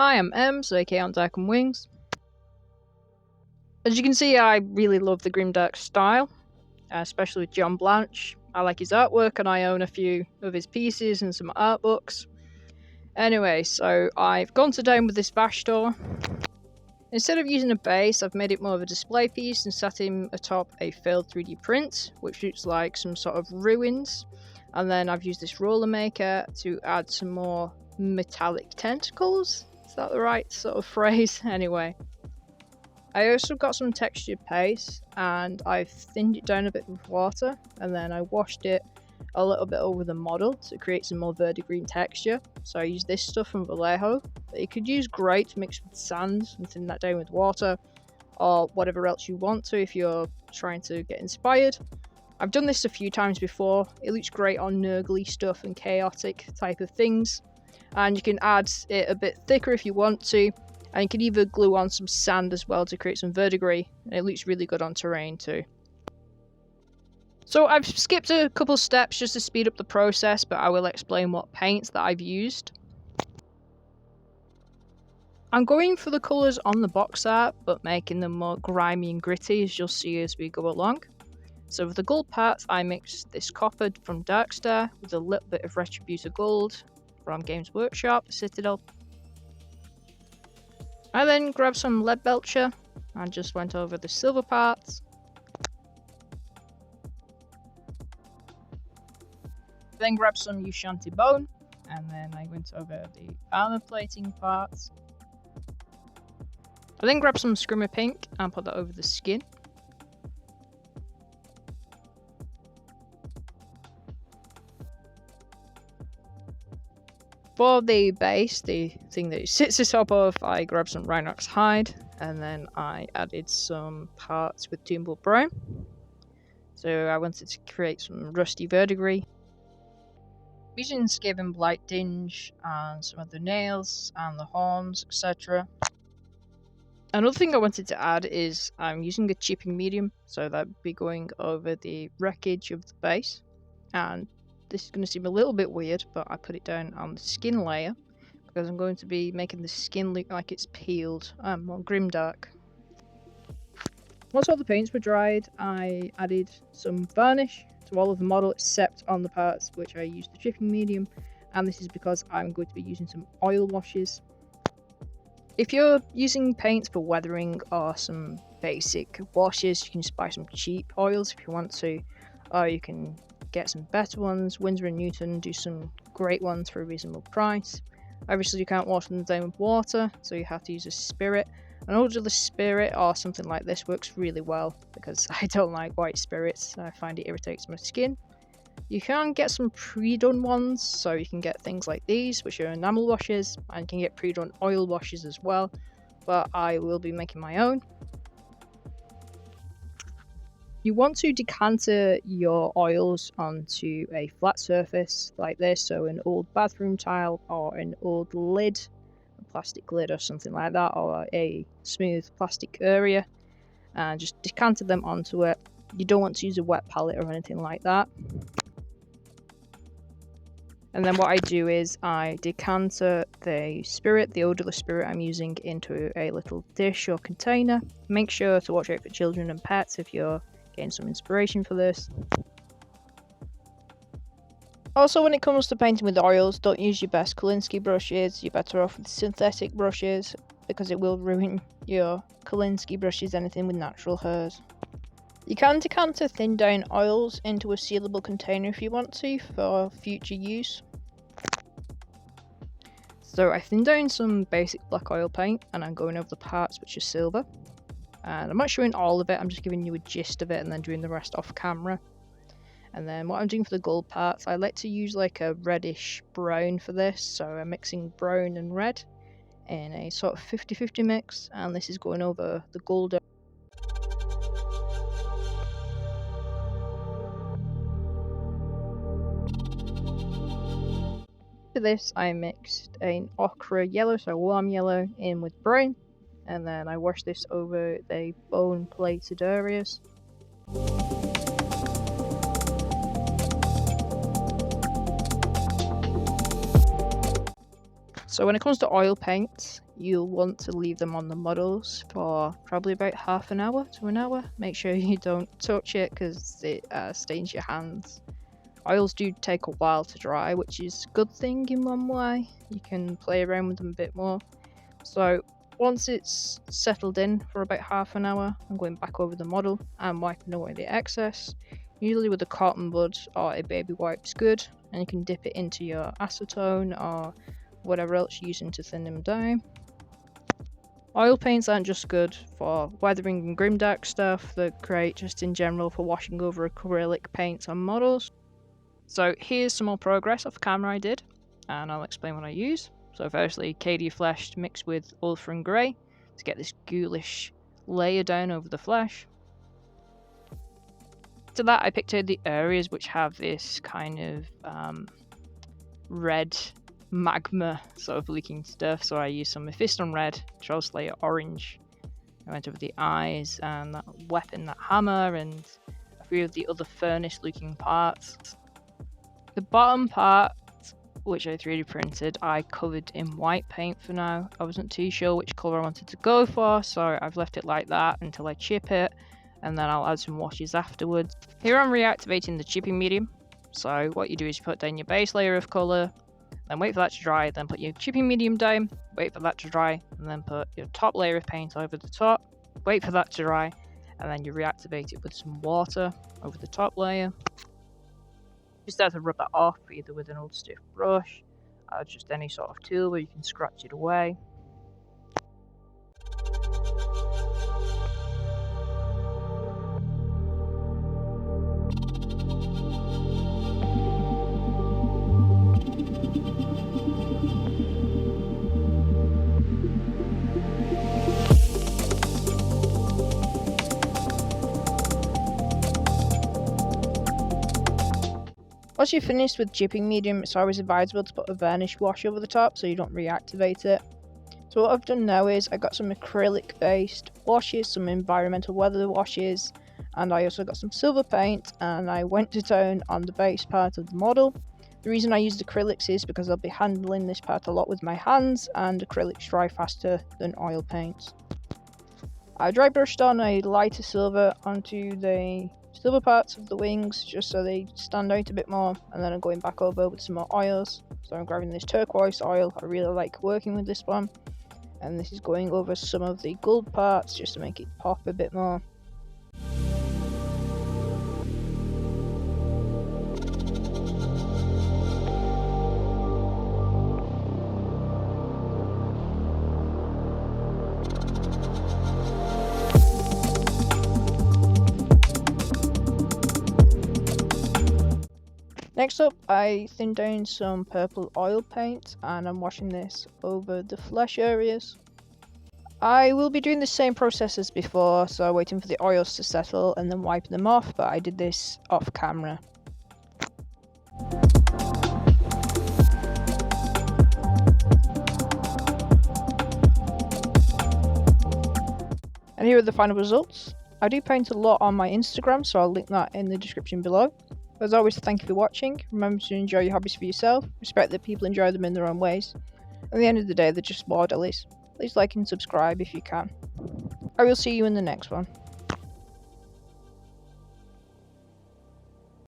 Hi, I'm Ems, aka on Dark and Wings. As you can see, I really love the Grimdark style, especially with John Blanche. I like his artwork and I own a few of his pieces and some art books. Anyway, so I've gone to town with this Vashtorr. Instead of using a base, I've made it more of a display piece and sat him atop a failed 3D print, which looks like some sort of ruins. And then I've used this roller maker to add some more metallic tentacles. Is that the right sort of phrase? Anyway. I also got some textured paste and I've thinned it down a bit with water and then I washed it a little bit over the model to create some more verdigreen texture. So I used this stuff from Vallejo that you could use great mixed with sand and thin that down with water or whatever else you want to if you're trying to get inspired. I've done this a few times before. It looks great on nurgly stuff and chaotic type of things, and you can add it a bit thicker if you want to. And you can either glue on some sand as well to create some verdigris, and it looks really good on terrain too. So I've skipped a couple steps just to speed up the process, but I will explain what paints that I've used. I'm going for the colours on the box art, but making them more grimy and gritty, as you'll see as we go along. So for the gold parts, I mixed this copper from Darkstar with a little bit of Retributor gold from Games Workshop, Citadel. I then grabbed some lead belcher and just went over the silver parts. Then grabbed some Ushanti bone and then I went over the armor plating parts. I then grabbed some Scrimmer pink and put that over the skin. For the base, the thing that it sits atop of, I grabbed some Rhinox hide and then I added some parts with Tomball brown. So I wanted to create some rusty verdigris. Using Skaven Blight Dinge and some of the nails and the horns, etc. Another thing I wanted to add is I'm using a chipping medium, so that'd be going over the wreckage of the base. And this is going to seem a little bit weird, but I put it down on the skin layer because I'm going to be making the skin look like it's peeled, more grimdark. Once all the paints were dried, I added some varnish to all of the model except on the parts which I used the chipping medium, and this is because I'm going to be using some oil washes. If you're using paints for weathering or some basic washes, you can just buy some cheap oils if you want to, or you can get some better ones. Winsor & Newton do some great ones for a reasonable price. Obviously you can't wash them down with water, so you have to use a spirit. An odorless spirit or something like this works really well because I don't like white spirits. I find it irritates my skin. You can get some pre-done ones, so you can get things like these, which are enamel washes, and you can get pre-done oil washes as well, but I will be making my own. You want to decanter your oils onto a flat surface like this, so an old bathroom tile or an old lid, a plastic lid or something like that, or a smooth plastic area, and just decanter them onto it. You don't want to use a wet palette or anything like that. And then what I do is I decanter the spirit, the odorless spirit I'm using, into a little dish or container. Make sure to watch out for children and pets if you're getting some inspiration for this. Also, when it comes to painting with oils, don't use your best Kolinsky brushes. You're better off with synthetic brushes because it will ruin your Kolinsky brushes, anything with natural hairs. You can decanter thin down oils into a sealable container if you want to for future use. So I thinned down some basic black oil paint and I'm going over the parts which are silver. And I'm not showing all of it, I'm just giving you a gist of it and then doing the rest off camera. And then what I'm doing for the gold parts, I like to use like a reddish brown for this, so I'm mixing brown and red in a sort of 50-50 mix, and this is going over the gold. For this I mixed an ochre yellow, so warm yellow, in with brown. And then I wash this over the bone plated areas. So when it comes to oil paints, you'll want to leave them on the models for probably about half an hour to an hour. Make sure you don't touch it because it stains your hands. Oils do take a while to dry, which is a good thing in one way. You can play around with them a bit more. So once it's settled in for about half an hour, I'm going back over the model and wiping away the excess. Usually with a cotton bud or a baby wipe's good, and you can dip it into your acetone or whatever else you're using to thin them down. Oil paints aren't just good for weathering and Grimdark stuff, they're great just in general for washing over acrylic paints on models. So here's some more progress off camera I did, and I'll explain what I use. So firstly, Cadia flesh mixed with Ulthrin Grey to get this ghoulish layer down over the flesh. To that I picked out the areas which have this kind of red magma sort of leaking stuff, so I used some Mephiston red, Troll's Slayer orange. I went over the eyes and that weapon, that hammer, and a few of the other furnace looking parts. The bottom part, which I 3D printed, I covered in white paint for now. I wasn't too sure which colour I wanted to go for, so I've left it like that until I chip it, and then I'll add some washes afterwards. Here I'm reactivating the chipping medium. So what you do is you put down your base layer of colour, then wait for that to dry, then put your chipping medium down, wait for that to dry, and then put your top layer of paint over the top, wait for that to dry, and then you reactivate it with some water over the top layer. Just have to rub that off either with an old stiff brush or just any sort of tool where you can scratch it away. Once you've finished with chipping medium, it's always advisable to put a varnish wash over the top so you don't reactivate it. So what I've done now is I got some acrylic based washes, some environmental weather washes, and I also got some silver paint, and I went to town on the base part of the model. The reason I used acrylics is because I'll be handling this part a lot with my hands, and acrylics dry faster than oil paints. I dry brushed on a lighter silver onto the silver parts of the wings just so they stand out a bit more, and then I'm going back over with some more oils. So I'm grabbing this turquoise oil, I really like working with this one, and this is going over some of the gold parts just to make it pop a bit more. Next up, I thinned down some purple oil paint and I'm washing this over the flesh areas. I will be doing the same process as before, so waiting for the oils to settle and then wiping them off, but I did this off camera. And here are the final results. I do paint a lot on my Instagram, so I'll link that in the description below. As always, thank you for watching. Remember to enjoy your hobbies for yourself. Respect that people enjoy them in their own ways. At the end of the day, they're just models. Please like and subscribe if you can. I will see you in the next one.